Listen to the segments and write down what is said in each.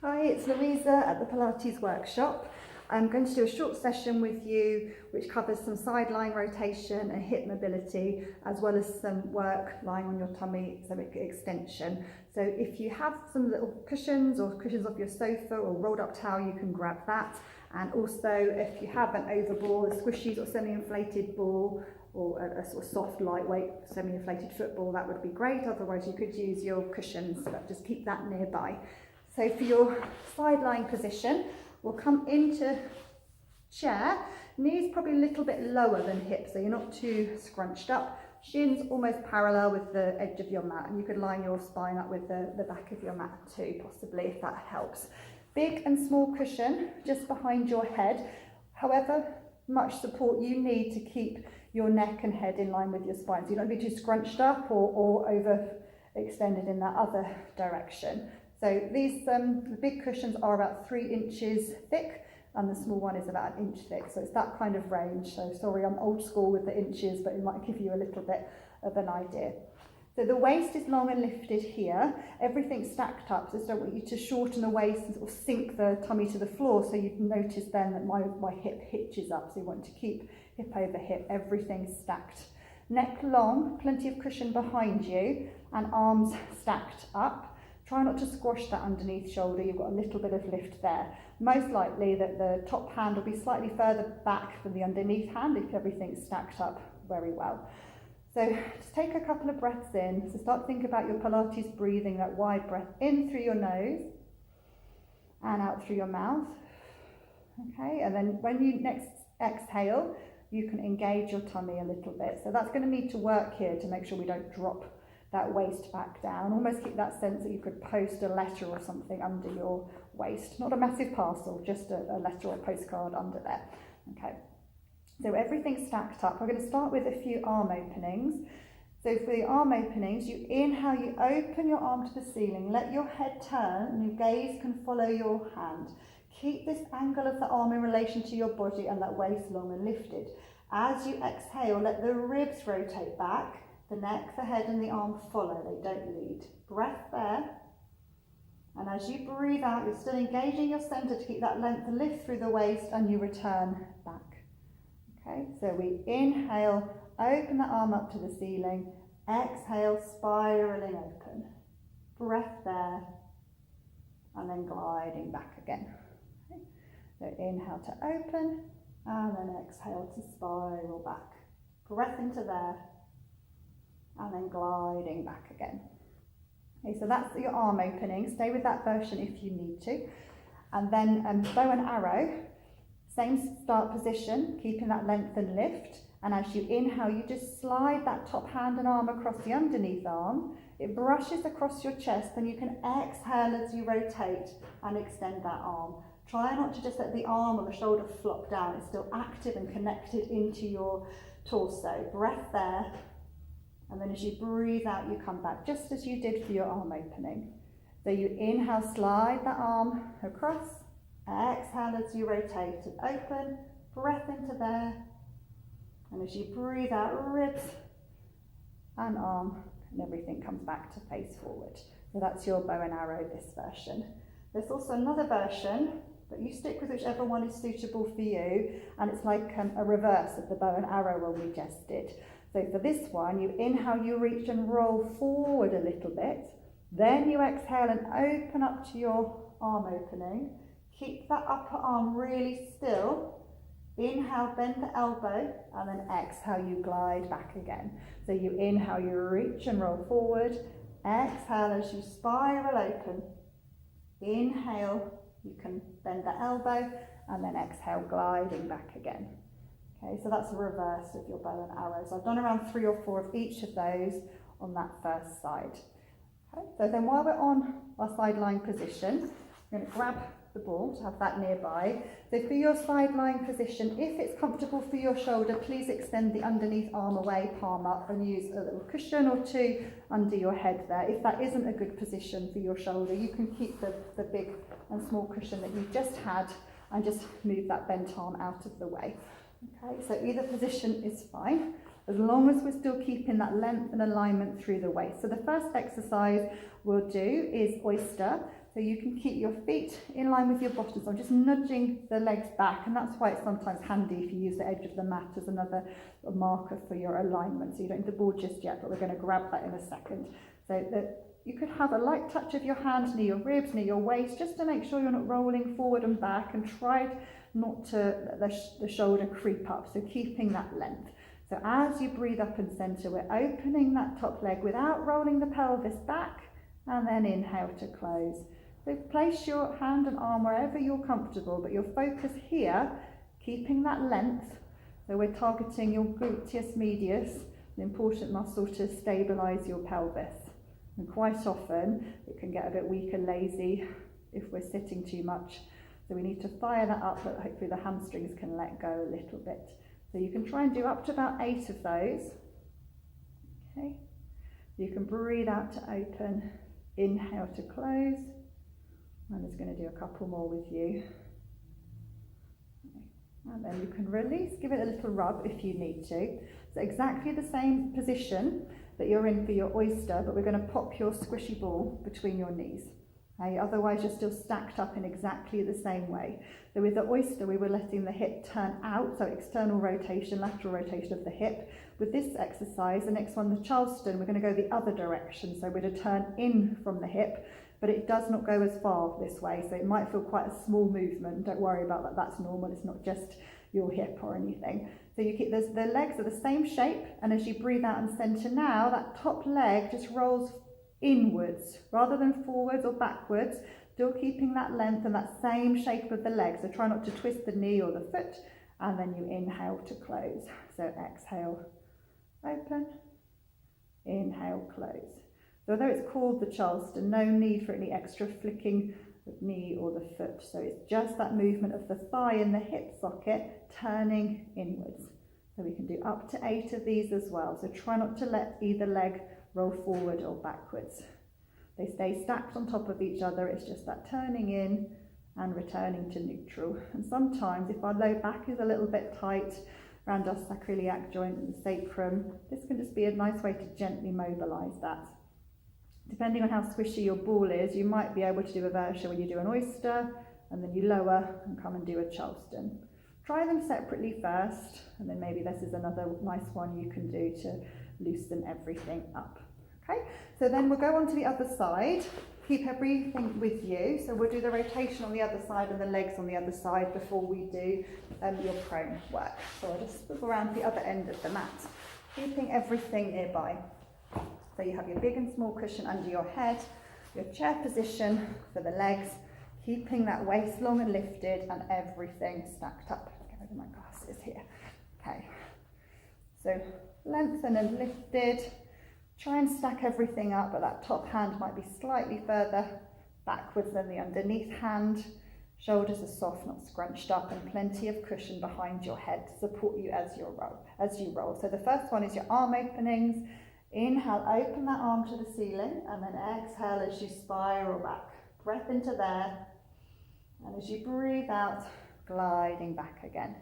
Hi, it's Louisa at the Pilates workshop. I'm going to do a short session with you which covers some sideline rotation and hip mobility, as well as some work lying on your tummy, some extension. So if you have some little cushions or cushions off your sofa or rolled up towel, you can grab that. And also if you have an overball, a squishy or semi-inflated ball, or a sort of soft, lightweight, semi-inflated football, that would be great. Otherwise you could use your cushions, but just keep that nearby. So for your sideline position, we'll come into chair, knees probably a little bit lower than hips, so you're not too scrunched up, shins almost parallel with the edge of your mat, and you could line your spine up with the back of your mat too, possibly, if that helps. Big and small cushion just behind your head, however much support you need to keep your neck and head in line with your spine, so you don't be too scrunched up or over extended in that other direction. So these the big cushions are about 3 inches thick and the small one is about 1 inch thick. So it's that kind of range. So sorry, I'm old school with the inches, but it might give you a little bit of an idea. So the waist is long and lifted here. Everything's stacked up. So I don't want you to shorten the waist and sort of sink the tummy to the floor. So you'd notice then that my hip hitches up. So you want to keep hip over hip. Everything's stacked. Neck long, plenty of cushion behind you, and arms stacked up. Try not to squash that underneath shoulder, you've got a little bit of lift there. Most likely that the top hand will be slightly further back than the underneath hand if everything's stacked up very well. So just take a couple of breaths in. So start thinking about your Pilates breathing, that wide breath in through your nose and out through your mouth. Okay, and then when you next exhale, you can engage your tummy a little bit. So that's going to need to work here to make sure we don't drop that waist back down. Almost keep that sense that you could post a letter or something under your waist. Not a massive parcel, just a letter or a postcard under there. Okay, so everything's stacked up. We're going to start with a few arm openings. So for the arm openings, you inhale, you open your arm to the ceiling, let your head turn and your gaze can follow your hand. Keep this angle of the arm in relation to your body and that waist long and lifted. As you exhale, let the ribs rotate back. The neck, the head and the arm follow, they don't lead. Breath there. And as you breathe out, you're still engaging your centre to keep that length lift through the waist and you return back. Okay, so we inhale, open the arm up to the ceiling. Exhale, spiralling open. Breath there. And then gliding back again. Okay. So inhale to open and then exhale to spiral back. Breath into there. And then gliding back again. Okay, so that's your arm opening. Stay with that version if you need to. And then bow and arrow, same start position, keeping that length and lift. And as you inhale, you just slide that top hand and arm across the underneath arm. It brushes across your chest, and you can exhale as you rotate and extend that arm. Try not to just let the arm or the shoulder flop down. It's still active and connected into your torso. Breath there. And then as you breathe out, you come back, just as you did for your arm opening. So you inhale, slide that arm across. Exhale as you rotate and open. Breath into there. And as you breathe out, ribs and arm, and everything comes back to face forward. So that's your bow and arrow, this version. There's also another version, but you stick with whichever one is suitable for you. And it's like a reverse of the bow and arrow one we just did. So for this one, you inhale, you reach and roll forward a little bit. Then you exhale and open up to your arm opening. Keep that upper arm really still. Inhale, bend the elbow, and then exhale, you glide back again. So you inhale, you reach and roll forward. Exhale as you spiral open. Inhale, you can bend the elbow, and then exhale, gliding back again. Okay, so that's the reverse of your bow and arrows. I've done around 3 or 4 of each of those on that first side. Okay, so then while we're on our sideline position, I'm going to grab the ball to have that nearby. So for your sideline position, if it's comfortable for your shoulder, please extend the underneath arm away, palm up, and use a little cushion or 2 under your head there. If that isn't a good position for your shoulder, you can keep the big and small cushion that you've just had and just move that bent arm out of the way. Okay, so either position is fine. as long as we're still keeping that length and alignment through the waist. So the first exercise we'll do is oyster. So you can keep your feet in line with your bottom. So I'm just nudging the legs back, and that's why it's sometimes handy if you use the edge of the mat as another marker for your alignment. So you don't need the ball just yet, but we're going to grab that in a second. So that you could have a light touch of your hand near your ribs, near your waist, just to make sure you're not rolling forward and back, and try not to let the shoulder creep up. So keeping that length. So as you breathe up and center, we're opening that top leg without rolling the pelvis back, and then inhale to close. So place your hand and arm wherever you're comfortable, but your focus here, keeping that length. So we're targeting your gluteus medius, an important muscle to stabilize your pelvis. And quite often it can get a bit weak and lazy if we're sitting too much. So we need to fire that up, but hopefully the hamstrings can let go a little bit. So you can try and do up to about 8 of those. Okay. You can breathe out to open, inhale to close. I'm just going to do a couple more with you. And then you can release, give it a little rub if you need to. So exactly the same position that you're in for your oyster, but we're going to pop your squishy ball between your knees. Okay? Otherwise you're still stacked up in exactly the same way. So with the oyster we were letting the hip turn out, so external rotation, lateral rotation of the hip. With this exercise, the next one, the Charleston, we're going to go the other direction, so we're going to turn in from the hip, but it does not go as far this way, so it might feel quite a small movement. Don't worry about that, that's normal, it's not just your hip or anything. So you keep the legs are the same shape, and as you breathe out and center now, that top leg just rolls inwards rather than forwards or backwards, still keeping that length and that same shape of the leg. So try not to twist the knee or the foot, and then you inhale to close. So exhale, open, inhale, close. So although it's called the Charleston, no need for any extra flicking the knee or the foot. So it's just that movement of the thigh and the hip socket turning inwards. So we can do up to 8 of these as well. So try not to let either leg roll forward or backwards. They stay stacked on top of each other. It's just that turning in and returning to neutral. And sometimes if our low back is a little bit tight around our sacroiliac joint and the sacrum, this can just be a nice way to gently mobilize that. Depending on how squishy your ball is, you might be able to do a version where you do an oyster and then you lower and come and do a Charleston. Try them separately first, and then maybe this is another nice one you can do to loosen everything up. Okay, so then we'll go on to the other side. Keep everything with you. So we'll do the rotation on the other side and the legs on the other side before we do your prone work. So I'll just move around the other end of the mat, keeping everything nearby. So you have your big and small cushion under your head, your chair position for the legs, keeping that waist long and lifted and everything stacked up. Get rid of my glasses here. Okay, so lengthen and lifted. Try and stack everything up, but that top hand might be slightly further backwards than the underneath hand. Shoulders are soft, not scrunched up, and plenty of cushion behind your head to support you as you roll. So the first one is your arm openings. Inhale, open that arm to the ceiling, and then exhale as you spiral back. Breath into there, and as you breathe out, gliding back again.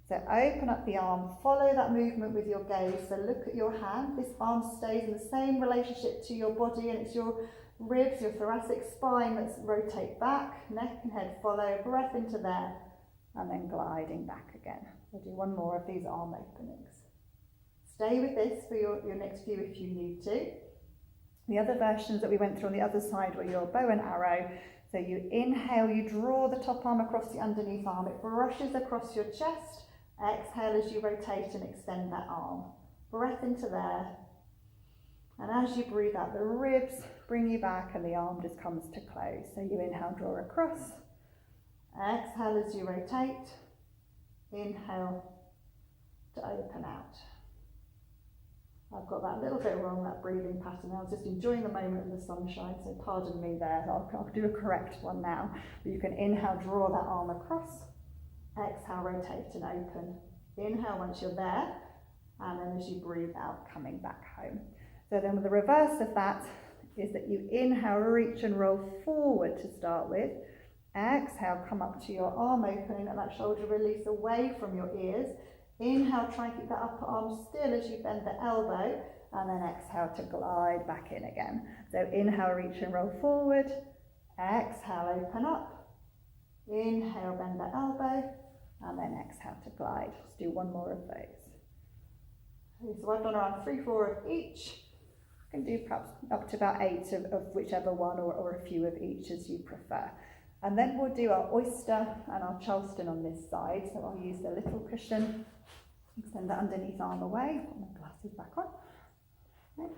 So open up the arm, follow that movement with your gaze. So look at your hand. This arm stays in the same relationship to your body, and it's your ribs, your thoracic spine that rotate back, neck and head follow, breath into there, and then gliding back again. We'll do one more of these arm openings. Stay with this for your next few if you need to. The other versions that we went through on the other side were your bow and arrow. So you inhale, you draw the top arm across the underneath arm. It brushes across your chest. Exhale as you rotate and extend that arm. Breath into there. And as you breathe out, the ribs bring you back and the arm just comes to close. So you inhale, draw across. Exhale as you rotate. Inhale to open out. I've got that a little bit wrong, that breathing pattern. I was just enjoying the moment in the sunshine, so pardon me there. I'll do a correct one now. But you can inhale, draw that arm across. Exhale, rotate and open. Inhale once you're there, and then as you breathe out, coming back home. So then the reverse of that is that you inhale, reach and roll forward to start with. Exhale, come up to your arm opening, and that shoulder release away from your ears. Inhale, try and keep that upper arm still as you bend the elbow, and then exhale to glide back in again. So inhale, reach and roll forward. Exhale, open up. Inhale, bend the elbow, and then exhale to glide. Let's do one more of those. Okay, so I've done around 3-4 of each. You can do perhaps up to about 8 of whichever one, or a few of each as you prefer. And then we'll do our oyster and our Charleston on this side. So I'll use the little cushion, extend that underneath arm away, put my glasses back on. Okay.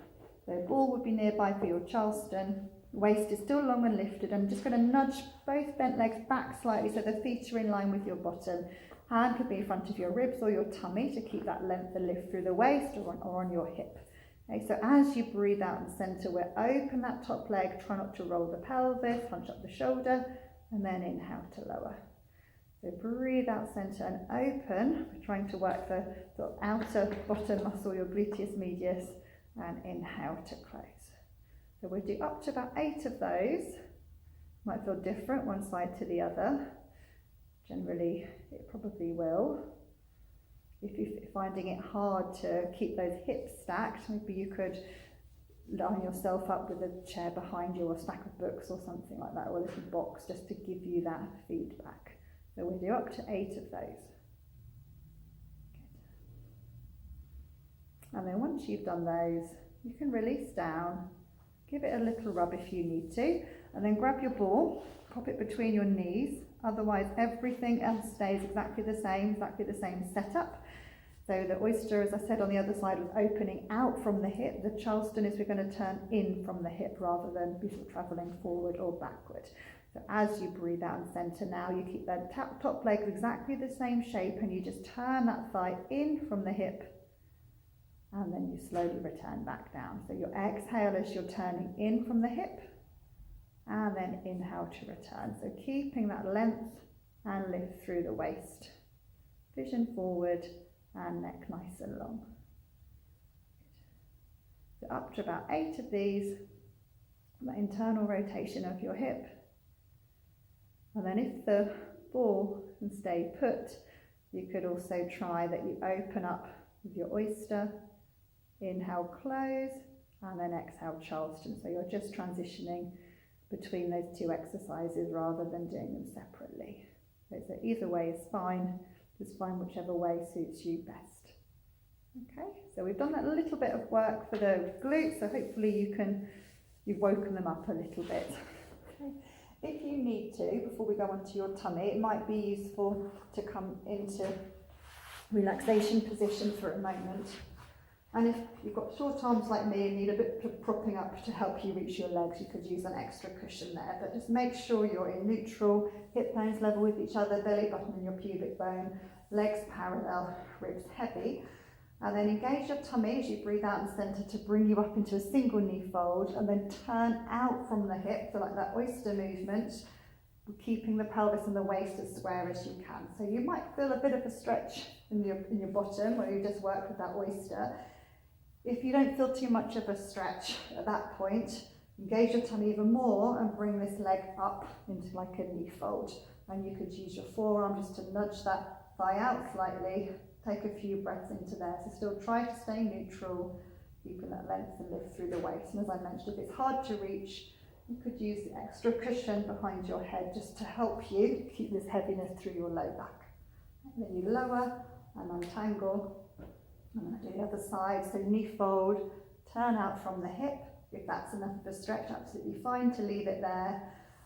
So ball would be nearby for your Charleston. Waist is still long and lifted. I'm just going to nudge both bent legs back slightly so the feet are in line with your bottom. Hand could be in front of your ribs or your tummy to keep that length and lift through the waist, or on your hip. Okay, so as you breathe out and centre, we'll open that top leg, try not to roll the pelvis, hunch up the shoulder, and then inhale to lower. So breathe out, centre and open. We're trying to work the sort of outer bottom muscle, your gluteus medius, and inhale to close. So we'll do up to about 8 of those. Might feel different one side to the other. Generally, it probably will. If you're finding it hard to keep those hips stacked, maybe you could line yourself up with a chair behind you, or a stack of books or something like that, or a little box just to give you that feedback. So we'll do up to 8 of those. Good. And then once you've done those, you can release down, give it a little rub if you need to, and then grab your ball, pop it between your knees. Otherwise, everything else stays exactly the same setup. So the oyster, as I said on the other side, was opening out from the hip. The Charleston is we're going to turn in from the hip rather than be sort of travelling forward or backward. So as you breathe out and centre now, you keep that top leg exactly the same shape, and you just turn that thigh in from the hip, and then you slowly return back down. So your exhale as you're turning in from the hip, and then inhale to return. So keeping that length and lift through the waist. Vision forward and neck nice and long. So up to about 8 of these, that internal rotation of your hip. And then if the ball can stay put, you could also try that you open up with your oyster, inhale, close, and then exhale, Charleston. So you're just transitioning between those 2 exercises rather than doing them separately. So either way is fine, just find whichever way suits you best. Okay, so we've done that little bit of work for the glutes, so hopefully you've woken them up a little bit. Okay. If you need to, before we go on to your tummy, it might be useful to come into relaxation position for a moment. And if you've got short arms like me and need a bit of propping up to help you reach your legs, you could use an extra cushion there. But just make sure you're in neutral, hip bones level with each other, belly button and your pubic bone, legs parallel, ribs heavy. And then engage your tummy as you breathe out and centre to bring you up into a single knee fold, and then turn out from the hip, so like that oyster movement, keeping the pelvis and the waist as square as you can. So you might feel a bit of a stretch in your bottom where you just work with that oyster. If you don't feel too much of a stretch at that point, engage your tummy even more and bring this leg up into like a knee fold. And you could use your forearm just to nudge that thigh out slightly. Take a few breaths into there. So still try to stay neutral, keeping that length and lift through the waist. And as I mentioned, if it's hard to reach, you could use the extra cushion behind your head just to help you keep this heaviness through your low back. And then you lower and untangle. I'm going to do the other side. So knee fold, turn out from the hip. If that's enough of a stretch, absolutely fine to leave it there.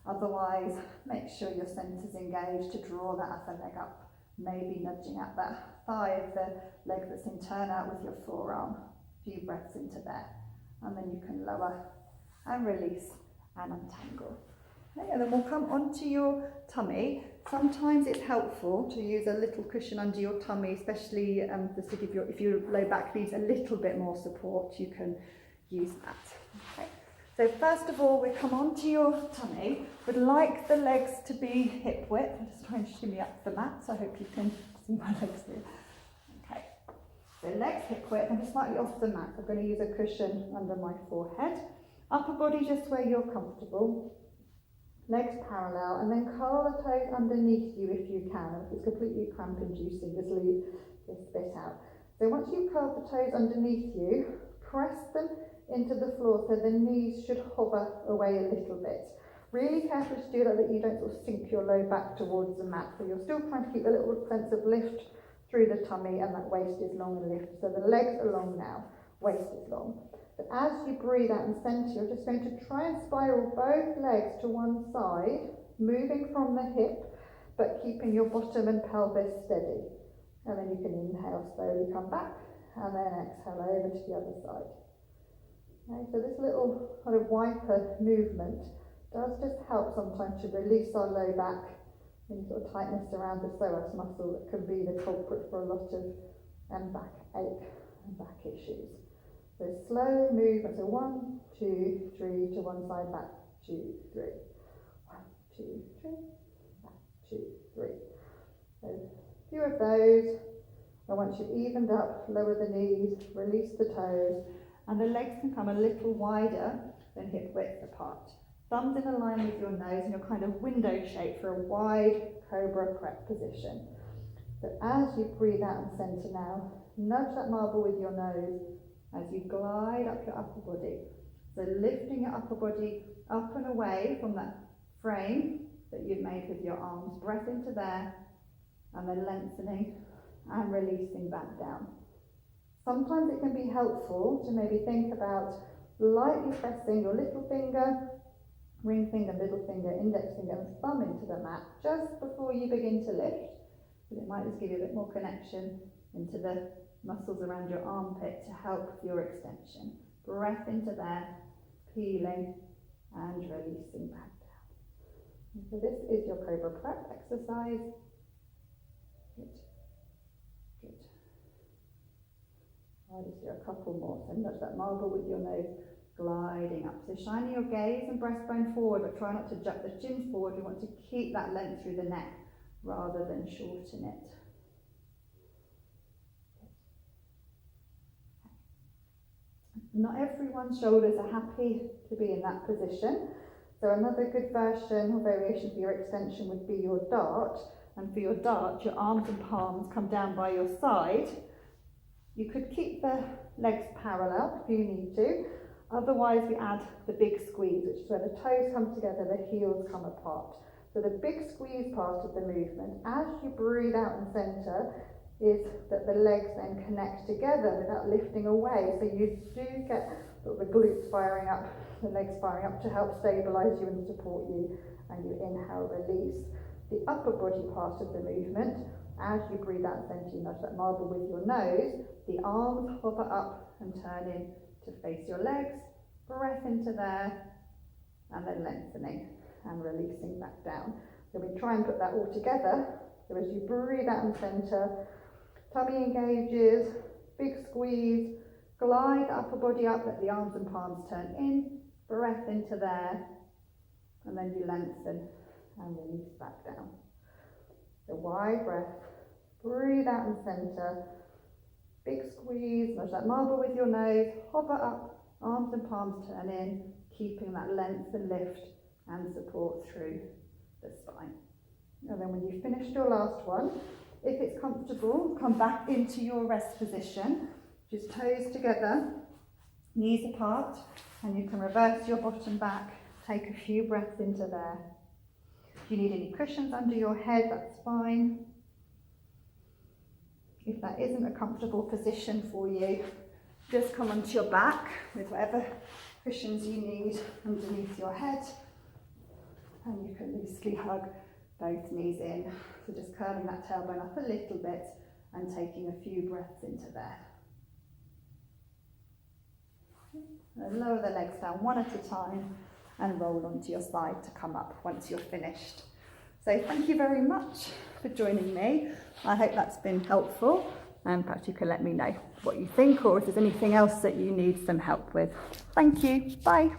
Otherwise, make sure your centre's engaged to draw that other leg up. Maybe nudging at that thigh of the leg that's in turn out with your forearm. A few breaths into there. And then you can lower and release and untangle. Okay, and then we'll come onto your tummy. Sometimes it's helpful to use a little cushion under your tummy, especially if your low back needs a little bit more support, you can use that. Okay. So first of all, we come onto your tummy. We'd like the legs to be hip width. I'm just trying to shimmy up the mat, so I hope you can see my legs here. Okay. So legs hip width, and just slightly off the mat. I'm going to use a cushion under my forehead. Upper body just where you're comfortable. Legs parallel, and then curl the toes underneath you if you can. If it's completely cramp inducing, just leave this bit out. So once you've curled the toes underneath you, press them into the floor so the knees should hover away a little bit. Really careful to do that you don't sort of sink your low back towards the mat. So you're still trying to keep a little sense of lift through the tummy, and that waist is long and lifted. So the legs are long now, waist is long. But as you breathe out and centre, you're just going to try and spiral both legs to one side, moving from the hip, but keeping your bottom and pelvis steady. And then you can inhale, slowly come back, and then exhale over to the other side. Okay, so this little kind of wiper movement does just help sometimes to release our low back, any sort of tightness around the psoas muscle that can be the culprit for a lot of back ache and back issues. So slow movement, so 1, 2, 3 to one side, back, 2, 3. 1, 2, 3, back, 2, 3. So a few of those, and once you've evened up, lower the knees, release the toes, and the legs can come a little wider than hip width apart. Thumbs in a line with your nose, and you're kind of window shape for a wide cobra prep position. So as you breathe out and centre now, nudge that marble with your nose as you glide up your upper body. So lifting your upper body up and away from that frame that you've made with your arms. Breath into there, and then lengthening and releasing back down. Sometimes it can be helpful to maybe think about lightly pressing your little finger, ring finger, middle finger, index finger and thumb into the mat just before you begin to lift. It might just give you a bit more connection into the muscles around your armpit to help your extension. Breath into there, peeling and releasing back down. So this is your cobra prep exercise. Good. Good. I'll just do a couple more. So nudge that marble with your nose, gliding up. So shining your gaze and breastbone forward, but try not to jut the chin forward. We want to keep that length through the neck rather than shorten it. Not everyone's shoulders are happy to be in that position. So another good version or variation for your extension would be your dart. And for your dart, your arms and palms come down by your side. You could keep the legs parallel if you need to. Otherwise, we add the big squeeze, which is where the toes come together, the heels come apart. So the big squeeze part of the movement, as you breathe out and centre, is that the legs then connect together without lifting away. So you do get sort of the glutes firing up, the legs firing up to help stabilise you and support you, and you inhale, release. The upper body part of the movement, as you breathe out and centre, you nudge that marble with your nose, the arms hover up and turn in to face your legs, breath into there, and then lengthening and releasing back down. So we try and put that all together. So as you breathe out and centre, tummy engages, big squeeze, glide the upper body up, let the arms and palms turn in, breath into there, and then you lengthen and release back down. So wide breath, breathe out and centre, big squeeze, nudge that marble with your nose, hover up, arms and palms turn in, keeping that length and lift and support through the spine. And then when you've finished your last one, if it's comfortable, come back into your rest position, just toes together, knees apart, and you can reverse your bottom back, take a few breaths into there. If you need any cushions under your head, that's fine. If that isn't a comfortable position for you, just come onto your back with whatever cushions you need underneath your head, and you can loosely hug both knees in. So just curling that tailbone up a little bit and taking a few breaths into there. And lower the legs down one at a time and roll onto your side to come up once you're finished. So thank you very much for joining me. I hope that's been helpful, and perhaps you can let me know what you think or if there's anything else that you need some help with. Thank you. Bye.